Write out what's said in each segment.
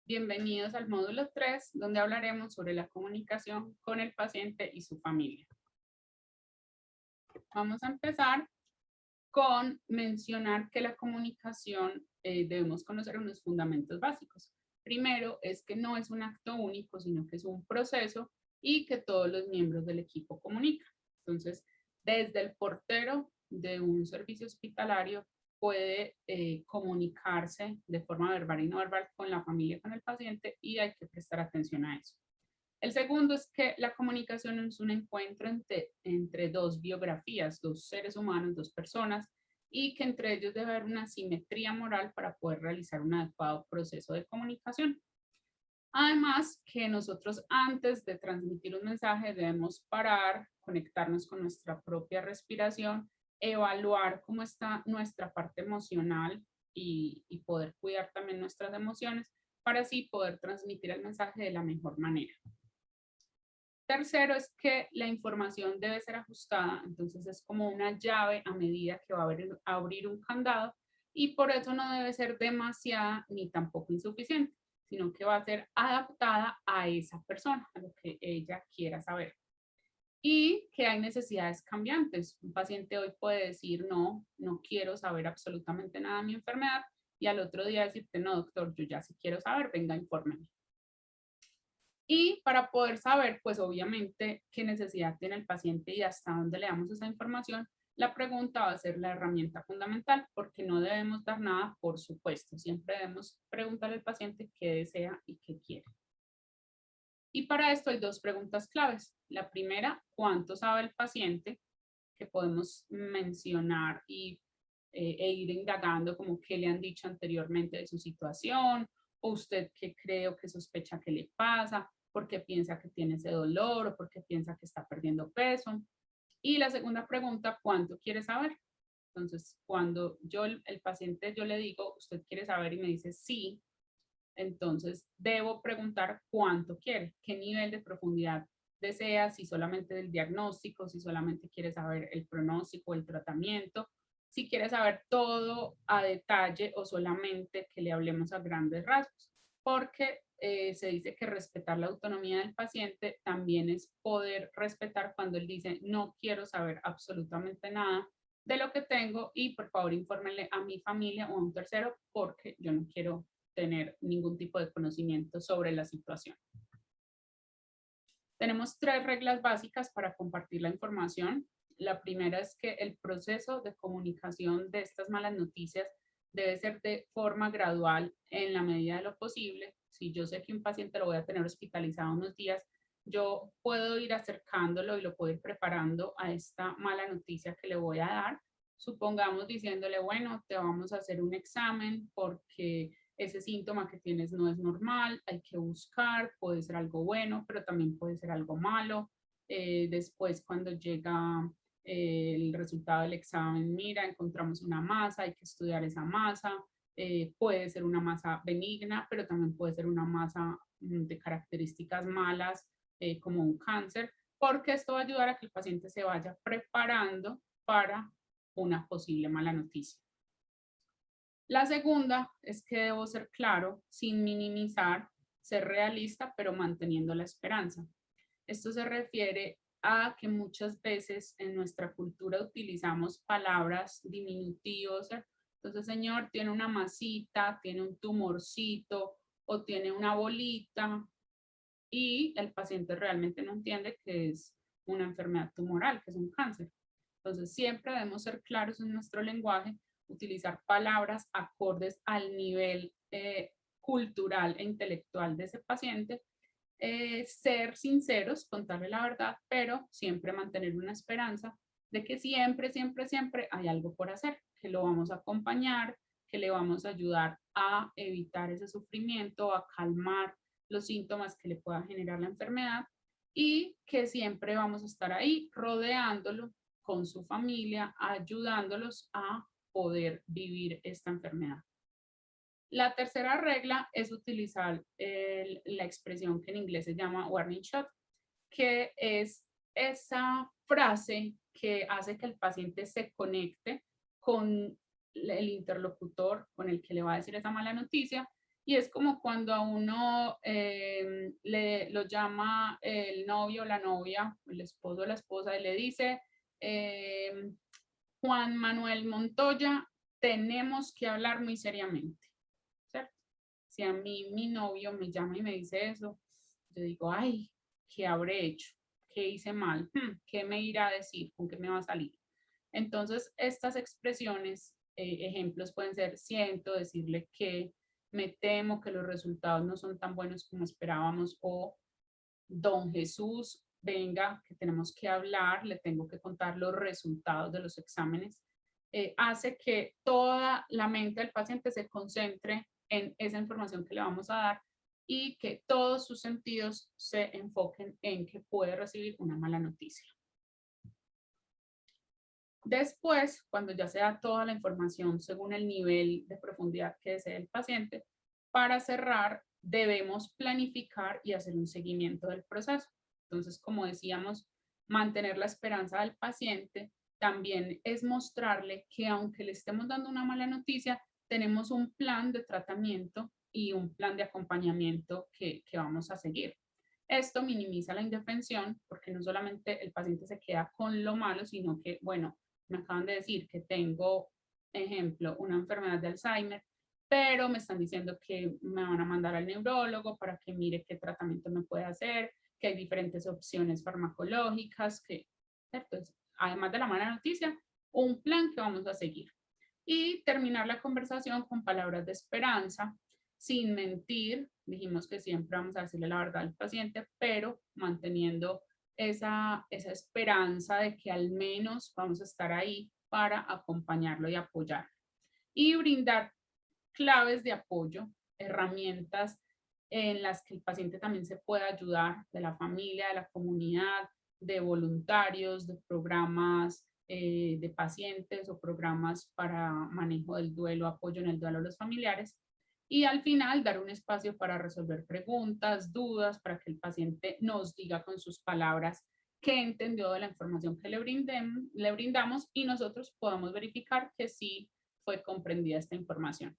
Bienvenidos al módulo 3, donde hablaremos sobre la comunicación con el paciente y su familia. Vamos a empezar con mencionar que la comunicación debemos conocer unos fundamentos básicos. Primero es que no es un acto único, sino que es un proceso y que todos los miembros del equipo comunican. Entonces, desde el portero de un servicio hospitalario puede comunicarse de forma verbal y no verbal con la familia, con el paciente, y hay que prestar atención a eso. El segundo es que la comunicación es un encuentro entre dos biografías, dos seres humanos, dos personas, y que entre ellos debe haber una simetría moral para poder realizar un adecuado proceso de comunicación. Además, que nosotros antes de transmitir un mensaje debemos parar, conectarnos con nuestra propia respiración, evaluar cómo está nuestra parte emocional y poder cuidar también nuestras emociones para así poder transmitir el mensaje de la mejor manera. Tercero es que la información debe ser ajustada, entonces es como una llave a medida que va a abrir un candado y por eso no debe ser demasiada ni tampoco insuficiente, sino que va a ser adaptada a esa persona, a lo que ella quiera saber. Y que hay necesidades cambiantes. Un paciente hoy puede decir, no, no quiero saber absolutamente nada de mi enfermedad, y al otro día decirte, no, doctor, yo ya sí quiero saber, venga, infórmeme. Y para poder saber, pues obviamente, qué necesidad tiene el paciente y hasta dónde le damos esa información, la pregunta va a ser la herramienta fundamental, porque no debemos dar nada por supuesto. Siempre debemos preguntarle al paciente qué desea y qué quiere. Y para esto hay dos preguntas claves. La primera, ¿cuánto sabe el paciente? Que podemos mencionar e ir indagando como qué le han dicho anteriormente de su situación, o usted qué cree o qué sospecha que le pasa, por qué piensa que tiene ese dolor o por qué piensa que está perdiendo peso. Y la segunda pregunta, ¿cuánto quiere saber? Entonces, cuando el paciente, yo le digo, ¿usted quiere saber? Y me dice sí, entonces debo preguntar cuánto quiere, qué nivel de profundidad desea, si solamente del diagnóstico, si solamente quiere saber el pronóstico, el tratamiento, si quiere saber todo a detalle o solamente que le hablemos a grandes rasgos, porque se dice que respetar la autonomía del paciente también es poder respetar cuando él dice no quiero saber absolutamente nada de lo que tengo y por favor infórmenle a mi familia o a un tercero porque yo no quiero tener ningún tipo de conocimiento sobre la situación. Tenemos tres reglas básicas para compartir la información. La primera es que el proceso de comunicación de estas malas noticias debe ser de forma gradual en la medida de lo posible. Si yo sé que un paciente lo voy a tener hospitalizado unos días, yo puedo ir acercándolo y lo puedo ir preparando a esta mala noticia que le voy a dar. Supongamos diciéndole, bueno, te vamos a hacer un examen porque ese síntoma que tienes no es normal, hay que buscar, puede ser algo bueno, pero también puede ser algo malo. Después, cuando llega el resultado del examen, mira, encontramos una masa, hay que estudiar esa masa. Puede ser una masa benigna, pero también puede ser una masa de características malas, como un cáncer, porque esto va a ayudar a que el paciente se vaya preparando para una posible mala noticia. La segunda es que debo ser claro, sin minimizar, ser realista, pero manteniendo la esperanza. Esto se refiere a que muchas veces en nuestra cultura utilizamos palabras diminutivos. Entonces, señor, tiene una masita, tiene un tumorcito o tiene una bolita y el paciente realmente no entiende que es una enfermedad tumoral, que es un cáncer. Entonces, siempre debemos ser claros en nuestro lenguaje, utilizar palabras acordes al nivel cultural e intelectual de ese paciente, ser sinceros, contarle la verdad, pero siempre mantener una esperanza de que siempre, siempre, siempre hay algo por hacer, que lo vamos a acompañar, que le vamos a ayudar a evitar ese sufrimiento, a calmar los síntomas que le pueda generar la enfermedad y que siempre vamos a estar ahí rodeándolo con su familia, ayudándolos a poder vivir esta enfermedad. La tercera regla es utilizar la expresión que en inglés se llama warning shot, que es esa frase que hace que el paciente se conecte con el interlocutor con el que le va a decir esa mala noticia Y es como cuando a uno lo llama el novio o la novia, el esposo o la esposa, y le dice, Juan Manuel Montoya, tenemos que hablar muy seriamente, ¿cierto? Si a mí mi novio me llama y me dice eso, yo digo, ay, ¿qué habré hecho? ¿Qué hice mal? ¿Qué me irá a decir? ¿Con qué me va a salir? Entonces, estas expresiones, ejemplos pueden ser, siento, decirle que me temo que los resultados no son tan buenos como esperábamos, o don Jesús, venga, que tenemos que hablar, le tengo que contar los resultados de los exámenes, hace que toda la mente del paciente se concentre en esa información que le vamos a dar y que todos sus sentidos se enfoquen en que puede recibir una mala noticia. Después, cuando ya se da toda la información según el nivel de profundidad que desee el paciente, para cerrar, debemos planificar y hacer un seguimiento del proceso. Entonces, como decíamos, mantener la esperanza del paciente también es mostrarle que aunque le estemos dando una mala noticia, tenemos un plan de tratamiento y un plan de acompañamiento que vamos a seguir. Esto minimiza la indefensión porque no solamente el paciente se queda con lo malo, sino que, bueno, me acaban de decir que tengo, ejemplo, una enfermedad de Alzheimer, pero me están diciendo que me van a mandar al neurólogo para que mire qué tratamiento me puede hacer, que hay diferentes opciones farmacológicas, que, ¿cierto? Además de la mala noticia, un plan que vamos a seguir. Y terminar la conversación con palabras de esperanza, sin mentir. Dijimos que siempre vamos a decirle la verdad al paciente, pero manteniendo esa esperanza de que al menos vamos a estar ahí para acompañarlo y apoyar. Y brindar claves de apoyo, herramientas en las que el paciente también se pueda ayudar, de la familia, de la comunidad, de voluntarios, de programas de pacientes o programas para manejo del duelo, apoyo en el duelo a los familiares. Y al final dar un espacio para resolver preguntas, dudas, para que el paciente nos diga con sus palabras qué entendió de la información que le brindamos y nosotros podamos verificar que sí fue comprendida esta información.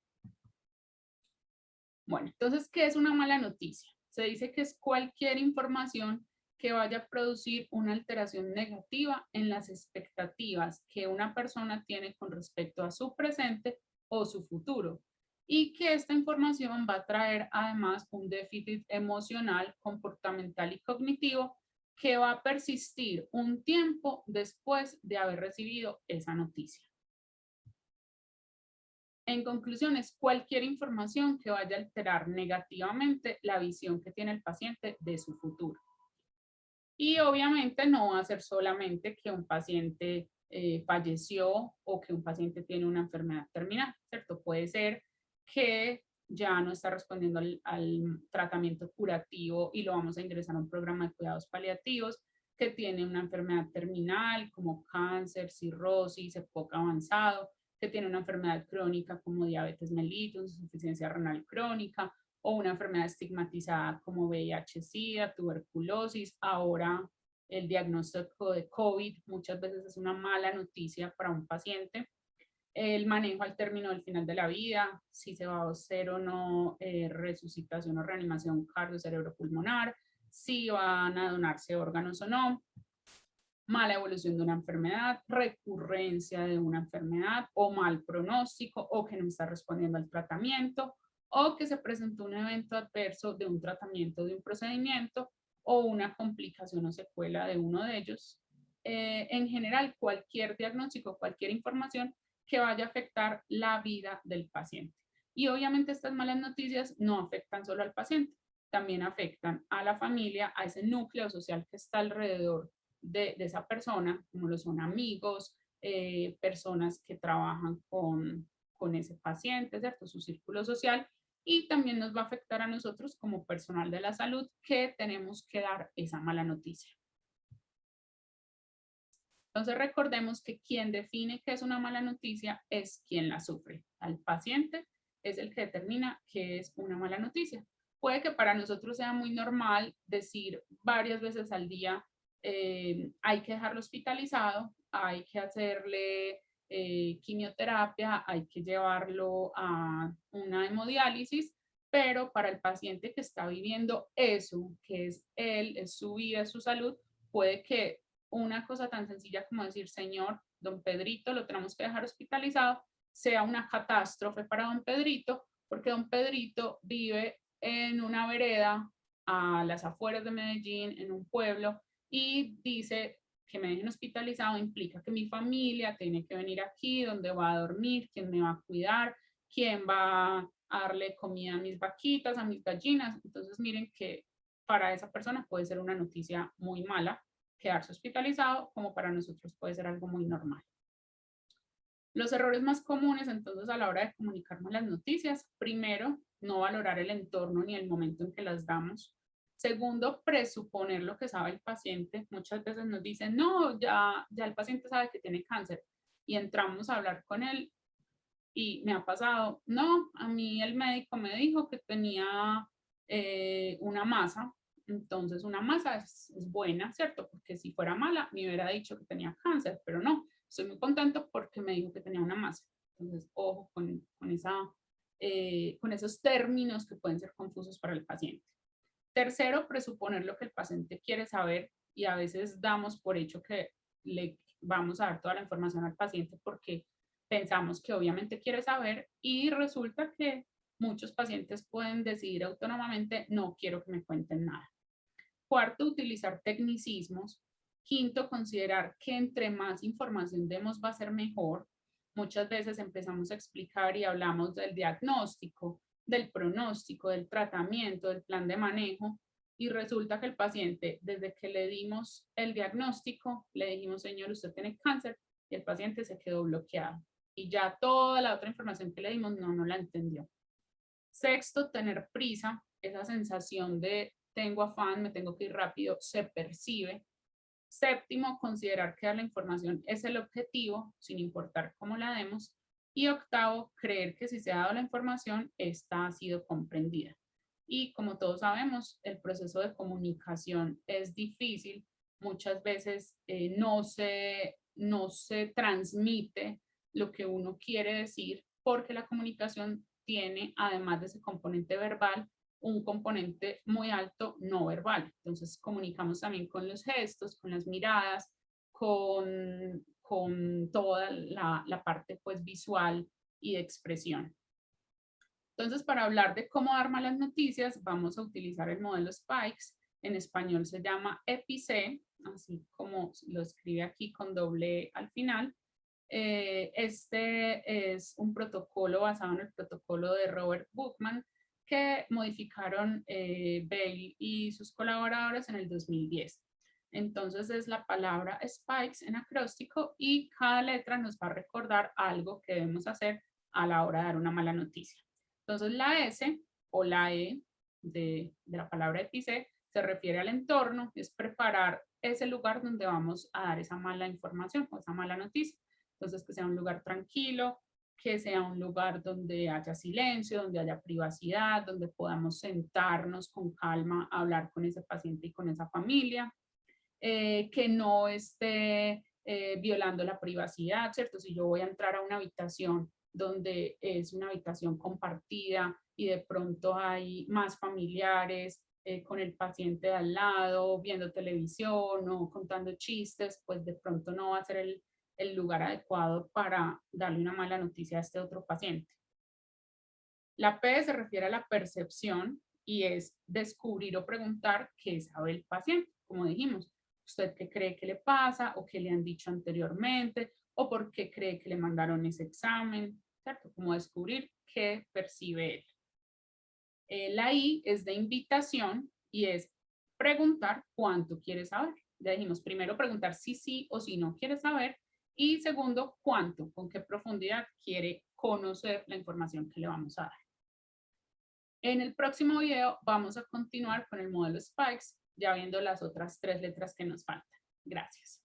Bueno, entonces, ¿qué es una mala noticia? Se dice que es cualquier información que vaya a producir una alteración negativa en las expectativas que una persona tiene con respecto a su presente o su futuro, y que esta información va a traer además un déficit emocional, comportamental y cognitivo que va a persistir un tiempo después de haber recibido esa noticia. En conclusión, es cualquier información que vaya a alterar negativamente la visión que tiene el paciente de su futuro. Y obviamente no va a ser solamente que un paciente falleció o que un paciente tiene una enfermedad terminal, ¿cierto? Puede ser que ya no está respondiendo al tratamiento curativo y lo vamos a ingresar a un programa de cuidados paliativos, que tiene una enfermedad terminal como cáncer, cirrosis, EPOC avanzado, que tiene una enfermedad crónica como diabetes mellitus, insuficiencia renal crónica, o una enfermedad estigmatizada como VIH, SIDA, tuberculosis. Ahora el diagnóstico de COVID muchas veces es una mala noticia para un paciente. El manejo al término del final de la vida, si se va a hacer o no resucitación o reanimación cardio-cerebropulmonar, si van a donarse órganos o no, mala evolución de una enfermedad, recurrencia de una enfermedad o mal pronóstico o que no está respondiendo al tratamiento o que se presentó un evento adverso de un tratamiento, de un procedimiento o una complicación o secuela de uno de ellos. En general, cualquier diagnóstico, cualquier información que vaya a afectar la vida del paciente. Y obviamente estas malas noticias no afectan solo al paciente, también afectan a la familia, a ese núcleo social que está alrededor de esa persona, como lo son amigos, personas que trabajan con ese paciente, ¿cierto? Su círculo social, y también nos va a afectar a nosotros como personal de la salud que tenemos que dar esa mala noticia. Entonces recordemos que quien define qué es una mala noticia es quien la sufre. Al paciente es el que determina qué es una mala noticia. Puede que para nosotros sea muy normal decir varias veces al día, hay que dejarlo hospitalizado, hay que hacerle quimioterapia, hay que llevarlo a una hemodiálisis, pero para el paciente que está viviendo eso, que es él, es su vida, es su salud, puede que una cosa tan sencilla como decir, señor, don Pedrito, lo tenemos que dejar hospitalizado, sea una catástrofe para don Pedrito, porque don Pedrito vive en una vereda a las afueras de Medellín, en un pueblo, y dice que me dejen hospitalizado implica que mi familia tiene que venir aquí, donde va a dormir, quién me va a cuidar, quién va a darle comida a mis vaquitas, a mis gallinas. Entonces miren que para esa persona puede ser una noticia muy mala quedarse hospitalizado, como para nosotros puede ser algo muy normal. Los errores más comunes entonces a la hora de comunicarnos las noticias, primero, no valorar el entorno ni el momento en que las damos. Segundo, presuponer lo que sabe el paciente. Muchas veces nos dicen, no, ya el paciente sabe que tiene cáncer y entramos a hablar con él y me ha pasado, no, a mí el médico me dijo que tenía una masa, entonces una masa es buena, ¿cierto? Porque si fuera mala me hubiera dicho que tenía cáncer, pero no, estoy muy contento porque me dijo que tenía una masa. Entonces, ojo con esos términos que pueden ser confusos para el paciente. Tercero, presuponer lo que el paciente quiere saber y a veces damos por hecho que le vamos a dar toda la información al paciente porque pensamos que obviamente quiere saber y resulta que muchos pacientes pueden decidir autónomamente, no quiero que me cuenten nada. Cuarto, utilizar tecnicismos. Quinto, considerar que entre más información demos va a ser mejor. Muchas veces empezamos a explicar y hablamos del diagnóstico, del pronóstico, del tratamiento, del plan de manejo, y resulta que el paciente, desde que le dimos el diagnóstico, le dijimos, señor, usted tiene cáncer, y el paciente se quedó bloqueado. Y ya toda la otra información que le dimos no la entendió. Sexto, tener prisa, esa sensación de tengo afán, me tengo que ir rápido, se percibe. Séptimo, considerar que la información es el objetivo, sin importar cómo la demos. Y octavo, creer que si se ha dado la información, esta ha sido comprendida. Y como todos sabemos, el proceso de comunicación es difícil. Muchas veces no se transmite lo que uno quiere decir porque la comunicación tiene, además de ese componente verbal, un componente muy alto no verbal. Entonces comunicamos también con los gestos, con las miradas, con toda la parte pues visual y de expresión. Entonces, para hablar de cómo dar malas noticias, vamos a utilizar el modelo Spikes. En español se llama EPIC, así como lo escribe aquí con doble al final. Este es un protocolo basado en el protocolo de Robert Bookman que modificaron Bale y sus colaboradores en el 2010. Entonces es la palabra spikes en acróstico y cada letra nos va a recordar algo que debemos hacer a la hora de dar una mala noticia. Entonces la S o la E de la palabra EPIC se refiere al entorno, es preparar ese lugar donde vamos a dar esa mala información o esa mala noticia. Entonces que sea un lugar tranquilo, que sea un lugar donde haya silencio, donde haya privacidad, donde podamos sentarnos con calma a hablar con ese paciente y con esa familia, que no esté violando la privacidad, ¿cierto? Si yo voy a entrar a una habitación donde es una habitación compartida y de pronto hay más familiares con el paciente de al lado, viendo televisión o contando chistes, pues de pronto no va a ser el lugar adecuado para darle una mala noticia a este otro paciente. La P se refiere a la percepción y es descubrir o preguntar qué sabe el paciente, como dijimos. ¿Usted qué cree que le pasa o qué le han dicho anteriormente o por qué cree que le mandaron ese examen? ¿Cierto? Como descubrir qué percibe él. La I es de invitación y es preguntar cuánto quiere saber. Ya dijimos, primero preguntar si sí o si no quiere saber y segundo, cuánto, con qué profundidad quiere conocer la información que le vamos a dar. En el próximo video vamos a continuar con el modelo Spikes, ya viendo las otras 3 letras que nos faltan. Gracias.